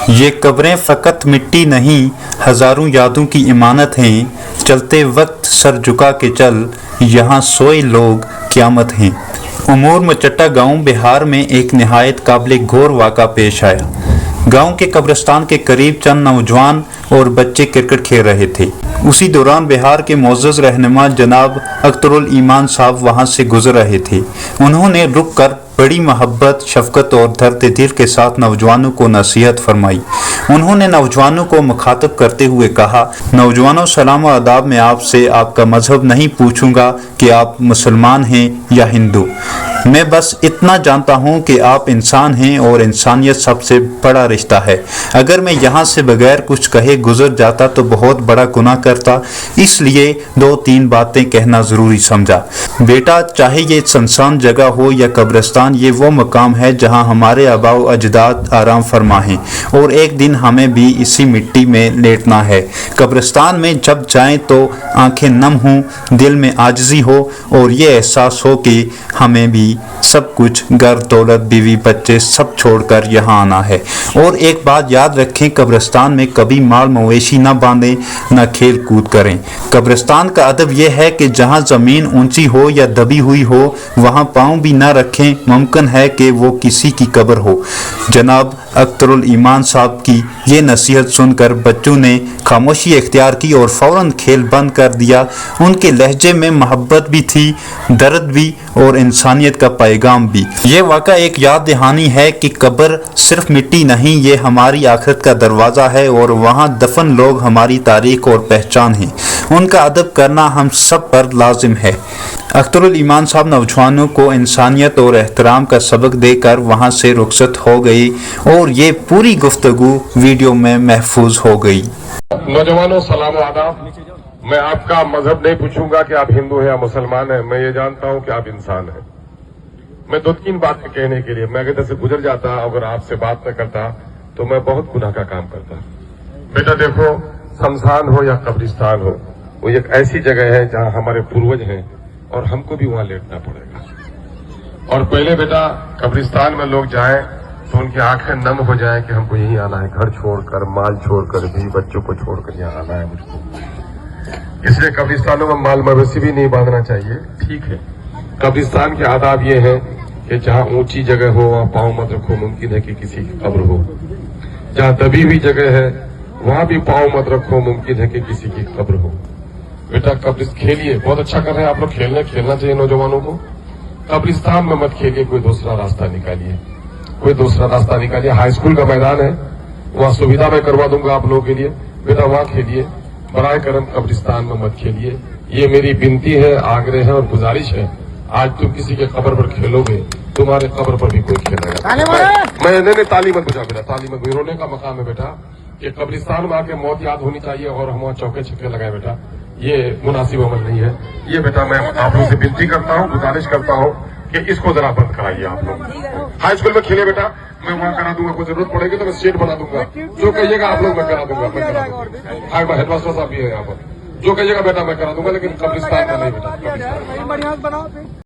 یہ قبریں فقط مٹی نہیں، ہزاروں یادوں کی امانت ہیں، چلتے وقت سر جھکا کے چل، یہاں سوئے لوگ قیامت ہیں۔ امور مچٹا گاؤں بہار میں ایک نہایت قابل غور واقعہ پیش آیا۔ گاؤں کے قبرستان کے قریب چند نوجوان اور بچے کرکٹ کھیل رہے تھے۔ اسی دوران بہار کے معزز رہنما جناب اختر الایمان صاحب وہاں سے گزر رہے تھے۔ انہوں نے رک کر بڑی محبت، شفقت اور درد دل کے ساتھ نوجوانوں کو نصیحت فرمائی۔ انہوں نے نوجوانوں کو مخاطب کرتے ہوئے کہا، نوجوانوں سلام و آداب، میں آپ سے آپ کا مذہب نہیں پوچھوں گا کہ آپ مسلمان ہیں یا ہندو، میں بس اتنا جانتا ہوں کہ آپ انسان ہیں اور انسانیت سب سے بڑا رشتہ ہے۔ اگر میں یہاں سے بغیر کچھ کہے گزر جاتا تو بہت بڑا گناہ کرتا، اس لیے 2-3 باتیں کہنا ضروری سمجھا۔ بیٹا، چاہے یہ سنسان جگہ ہو یا قبرستان، یہ وہ مقام ہے جہاں ہمارے آباء و اجداد آرام فرما ہیں، اور ایک دن ہمیں بھی اسی مٹی میں لیٹنا ہے۔ قبرستان میں جب جائیں تو آنکھیں نم ہوں، دل میں عاجزی ہو اور یہ احساس ہو کہ ہمیں بھی سب کچھ، گھر، دولت، بیوی، بچے، سب چھوڑ کر یہاں آنا ہے۔ اور ایک بات یاد رکھیں، قبرستان میں کبھی مال مویشی نہ باندھیں، نہ کھیل کود کریں۔ قبرستان کا ادب یہ ہے کہ جہاں زمین اونچی ہو یا دبی ہوئی ہو وہاں پاؤں بھی نہ رکھیں، ممکن ہے کہ وہ کسی کی قبر ہو۔ جناب اختر الایمان صاحب کی یہ نصیحت سن کر بچوں نے خاموشی اختیار کی اور فوراً کھیل بند کر دیا۔ ان کے لہجے میں محبت بھی تھی، درد بھی اور انسانیت کا پیغام بھی۔ یہ واقعہ ایک یاد دہانی ہے کہ قبر صرف مٹی نہیں، یہ ہماری آخرت کا دروازہ ہے اور وہاں دفن لوگ ہماری تاریخ اور پہچان ہیں۔ ان کا ادب کرنا ہم سب پر لازم ہے۔ اختر الایمان صاحب نوجوانوں کو انسانیت اور احترام کا سبق دے کر وہاں سے رخصت ہو گئی اور یہ پوری گفتگو ویڈیو میں محفوظ ہو گئی۔ نوجوانوں سلام و آداب، میں آپ کا مذہب نہیں پوچھوں گا کہ آپ ہندو ہیں یا مسلمان ہیں، میں یہ جانتا ہوں کہ آپ انسان ہیں۔ میں 2-3 باتیں کہنے کے لیے، میں اگر سے گزر جاتا، اگر آپ سے بات نہ کرتا تو میں بہت گناہ کا کام کرتا۔ بیٹا دیکھو، شمشان ہو یا قبرستان ہو، وہ ایک ایسی جگہ ہے جہاں ہمارے پوروج ہیں اور ہم کو بھی وہاں لیٹنا پڑے گا۔ اور پہلے بیٹا قبرستان میں لوگ جائیں تو ان کی آنکھیں نم ہو جائیں کہ ہم کو یہی آنا ہے، گھر چھوڑ کر، مال چھوڑ کر، بھی بچوں کو چھوڑ کر یہاں آنا ہے مجھ کو۔ اس لیے قبرستانوں میں مال مویشی بھی نہیں باندھنا چاہیے، ٹھیک ہے۔ قبرستان کے آداب یہ ہے کہ جہاں اونچی جگہ ہو وہاں پاؤں مت رکھو، ممکن ہے کہ کسی کی قبر ہو۔ جہاں دبی ہوئی جگہ ہے وہاں بھی پاؤں مت رکھو، ممکن ہے کہ کسی کی قبر ہو۔ بیٹا کھیلیے، بہت اچھا کر رہے ہیں آپ لوگ، کھیلنا چاہیے نوجوانوں کو۔ قبرستان میں مت کھیلیے، کوئی دوسرا راستہ نکالیے، کوئی دوسرا راستہ نکالیے۔ ہائی اسکول کا میدان ہے، وہاں سویدھا میں کروا دوں گا آپ لوگوں کے لیے، بیٹا وہاں کھیلیے، برائے کرم قبرستان میں مت کھیلیے۔ یہ میری بنتی ہے، آگرہ ہے اور گزارش ہے۔ آج تم کسی کے قبر پر کھیلو گے، تمہارے قبر پر بھی کوئی کھیلے گا۔ میں تعلیم مت بجا بیٹا، تعلیم مت، رونے کا مقام ہے بیٹا کہ قبرستان میں آ کے موت یاد ہونی چاہیے اور ہم وہاں چوکے چھکے لگائے بیٹا، یہ مناسب عمل نہیں ہے۔ یہ بیٹا میں آپ لوگوں سے بنتی کرتا ہوں، گزارش کرتا ہوں کہ اس کو ذرا بند کرائیے آپ لوگ۔ ہائی اسکول میں کھیلے بیٹا، میں وہاں کرا دوں گا، کوئی ضرورت پڑے گی تو میں اسٹیٹ بنا دوں گا، جو کہیے گا آپ لوگ میں کرا دوں گا، ہیڈ ماسٹر صاحب بھی ہے یہاں پر، جو کہیے گا بیٹا میں کرا دوں گا، لیکن قبرستان میں نہیں بیٹا۔